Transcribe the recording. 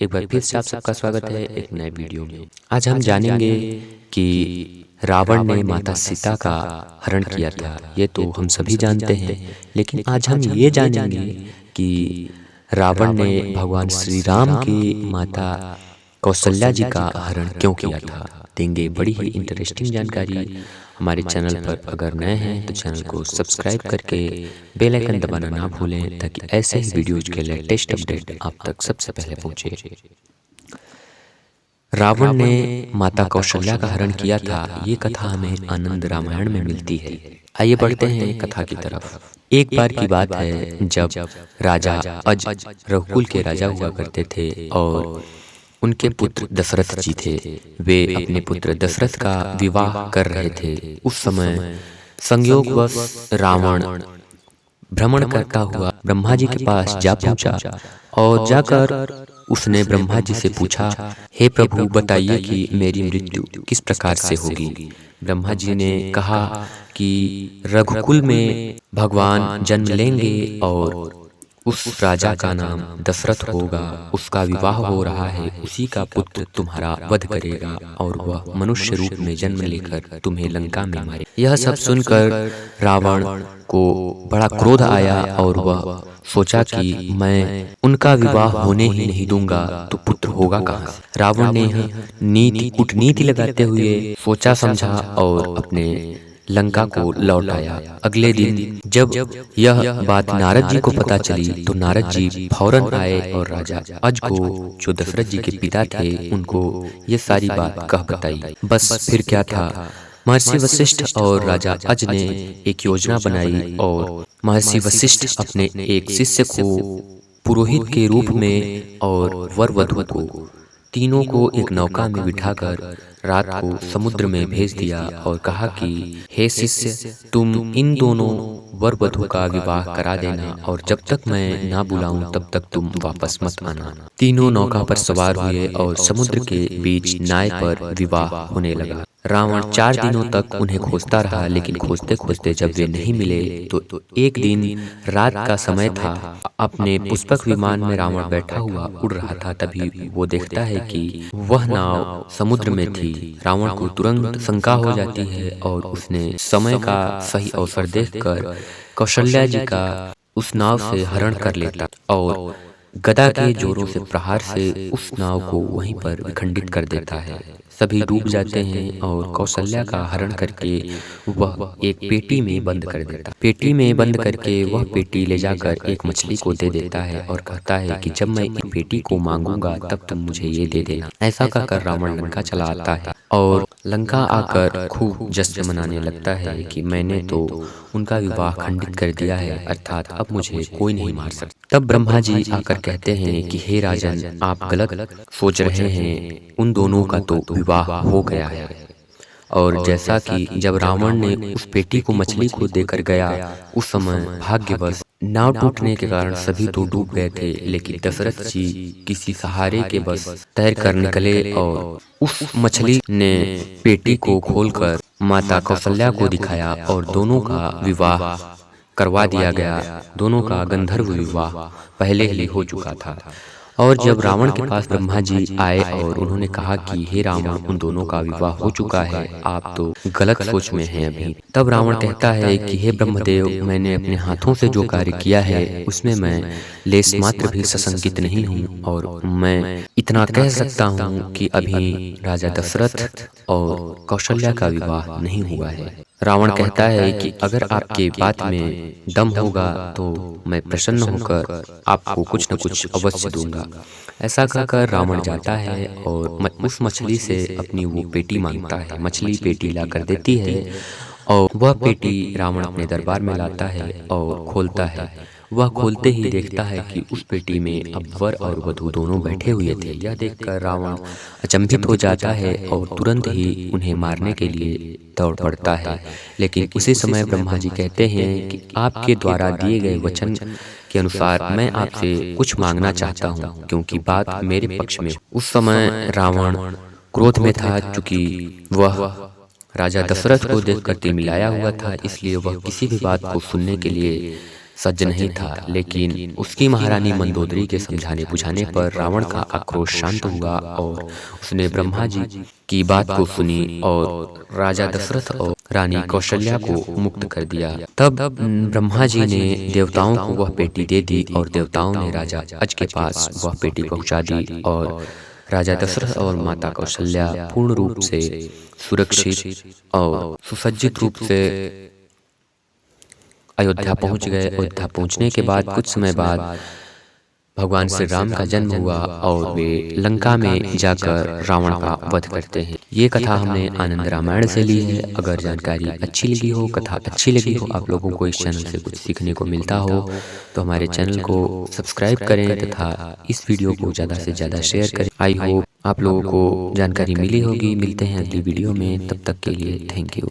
एक बार फिर से आप सबका स्वागत है एक नए वीडियो में। आज हम जानेंगे कि रावण ने माता सीता का हरण किया था। ये तो हम सभी जानते हैं, लेकिन आज हम ये जानेंगे कि रावण ने भगवान श्री राम की माता कौशल्या जी का हरण क्यों किया था। देंगे बड़ी ही इंटरेस्टिंग जानकारी। हमारे चैनल पर अगर नए हैं तो चैनल को सब्सक्राइब करके बेल आइकन दबाना ना भूलें, ताकि ऐसे ही वीडियोज के लेटेस्ट अपडेट आप तक सबसे पहले पहुंचे। रावण ने माता कौशल्या का हरण किया था, ये कथा हमें आनंद रामायण में मिलती है। आइए बढ़ते हैं कथा की तरफ। एक बार की बात है जब राजा अज रघुकुल के राजा हुआ करते थे और उनके पुत्र दशरथ जी थे। वे अपने पुत्र दशरथ का विवाह कर रहे थे। उस समय संयोगवश रावण भ्रमण करता हुआ ब्रह्मा जी के पास जा पहुंचा और जाकर उसने ब्रह्मा जी से पूछा, हे प्रभु बताइए कि मेरी मृत्यु किस प्रकार से होगी। ब्रह्मा जी ने कहा कि रघुकुल में भगवान जन्म लेंगे और उस राजा का नाम दशरथ होगा, उसका विवाह हो रहा है, उसी का पुत्र तुम्हारा वध करेगा और वह मनुष्य रूप में जन्म लेकर तुम्हें लंका में मारे। यह सब सुनकर रावण को बड़ा क्रोध आया और वह सोचा कि मैं उनका विवाह होने ही नहीं दूंगा तो पुत्र होगा कहाँ से। रावण ने यह कूटनीति लगाते हुए सोचा समझा और अपने लंका को लौट आया। अगले दिन जब यह बात नारद जी को पता चली तो नारद जी फौरन आए और राजा अज को, जो दशरथ जी के पिता थे, उनको ये सारी बात कह बताई। बस फिर क्या था, महर्षि वशिष्ठ और राजा अज ने एक योजना बनाई और महर्षि वशिष्ठ अपने एक शिष्य को पुरोहित के रूप में और वर वधु को, तीनों को एक नौका में बिठाकर रात को समुद्र में भेज दिया और कहा कि हे शिष्य, तुम इन दोनों वर वधु का विवाह करा देना और जब तक मैं ना बुलाऊं तब तक तुम वापस मत आना। तीनों नौका पर सवार हुए और समुद्र के बीच नाव पर विवाह होने लगा। रावण 4 दिनों तक उन्हें खोजता रहा, लेकिन खोजते खोजते जब वे नहीं मिले तो एक दिन रात का समय था। अपने पुष्पक विमान में रावण बैठा हुआ उड़ रहा था। तभी वो देखता है कि वह नाव समुद्र में थी। रावण को तुरंत शंका हो जाती है और उसने समय का सही अवसर देखकर कौशल्या जी का उस नाव से हरण कर लेता और गदा के जोरों से प्रहार से उस नाव को वहीं पर विखंडित कर देता है। सभी डूब जाते हैं और कौशल्या का हरण करके वह एक पेटी में बंद कर देता। पेटी में बंद करके वह पेटी ले जाकर एक मछली को दे देता है और कहता है कि जब मैं इस पेटी को मांगूंगा तब तुम मुझे ये दे देना। ऐसा कहकर रावण लंका चला आता है और लंका आकर खूब जश्न मनाने लगता है कि मैंने तो उनका विवाह खंडित कर दिया है, अर्थात अब मुझे कोई नहीं मार सकता। तब ब्रह्मा जी आकर कहते हैं कि हे राजन, आप गलत सोच रहे हैं, उन दोनों का तो विवाह हो गया है। और जैसा कि जब रावण ने उस पेटी को मछली को देकर गया, उस समय भाग्यवश नाव टूटने के कारण सभी तो डूब गए थे, लेकिन दशरथ जी किसी सहारे के बस तैर कर निकले और उस मछली ने पेटी को खोलकर माता कौशल्या को दिखाया और दोनों का विवाह करवा दिया गया। दोनों का गंधर्व विवाह पहले ही हो चुका था। और जब रावण के पास ब्रह्मा जी आए और उन्होंने कहा कि हे रावण, उन दोनों का विवाह हो चुका है, आप तो गलत सोच में हैं अभी। तब रावण कहता है कि हे ब्रह्मदेव, मैंने अपने हाथों से जो कार्य किया है उसमें मैं लेस मात्र भी सशंकित नहीं हूँ और मैं इतना कह सकता हूँ कि अभी राजा दशरथ और कौशल्या का विवाह नहीं हुआ है। रावण कहता है कि अगर आपके बात में दम होगा तो मैं प्रसन्न होकर आपको कुछ न कुछ अवश्य दूंगा। ऐसा कहकर रावण जाता है और उस मछली से अपनी वो पेटी मांगता है। मछली पेटी ला कर देती है और वह पेटी रावण अपने दरबार में लाता है और खोलता है। वह खोलते ही देखता है कि उस पेटी में अब वर और वधु दोनों बैठे हुए थे। यह देखकर रावण अचंभित हो जाता है और तुरंत ही उन्हें मारने के लिए दौड़ पड़ता है। लेकिन उसी समय ब्रह्मा जी कहते हैं कि आपके द्वारा दिए गए वचन के अनुसार मैं आपसे कुछ मांगना चाहता हूँ, क्योंकि बात मेरे पक्ष में। उस समय रावण क्रोध में था, चूंकि वह राजा दशरथ को देखकर तिलमिलाया हुआ था, इसलिए वह किसी भी बात को सुनने के लिए सज्ज नहीं था, लेकिन उसकी महारानी मंदोदरी के समझाने बुझाने पर रावण का आक्रोश शांत हुआ और उसने ब्रह्मा जी की बात को सुनी और राजा दशरथ और रानी कौशल्या को मुक्त कर दिया। तब ब्रह्मा जी ने देवताओं को वह पेटी दे दी और देवताओं ने राजा अज के पास वह पेटी पहुंचा दी और राजा दशरथ और माता कौशल्या पूर्ण रूप से सुरक्षित और सुसज्जित रूप से अयोध्या पहुंच गए। अयोध्या पहुंचने के बाद कुछ समय बाद भगवान श्री राम का जन्म हुआ और वे लंका में जाकर रावण का वध करते हैं। ये कथा हमने आनंद रामायण से ली है। अगर जानकारी अच्छी लगी हो, कथा अच्छी लगी हो, आप लोगों को इस चैनल से कुछ सीखने को मिलता हो तो हमारे चैनल को सब्सक्राइब करें तथा इस वीडियो को ज़्यादा से ज़्यादा शेयर करें। आई होप आप लोगों को जानकारी मिली होगी। मिलते हैं अगली वीडियो में, तब तक के लिए थैंक यू।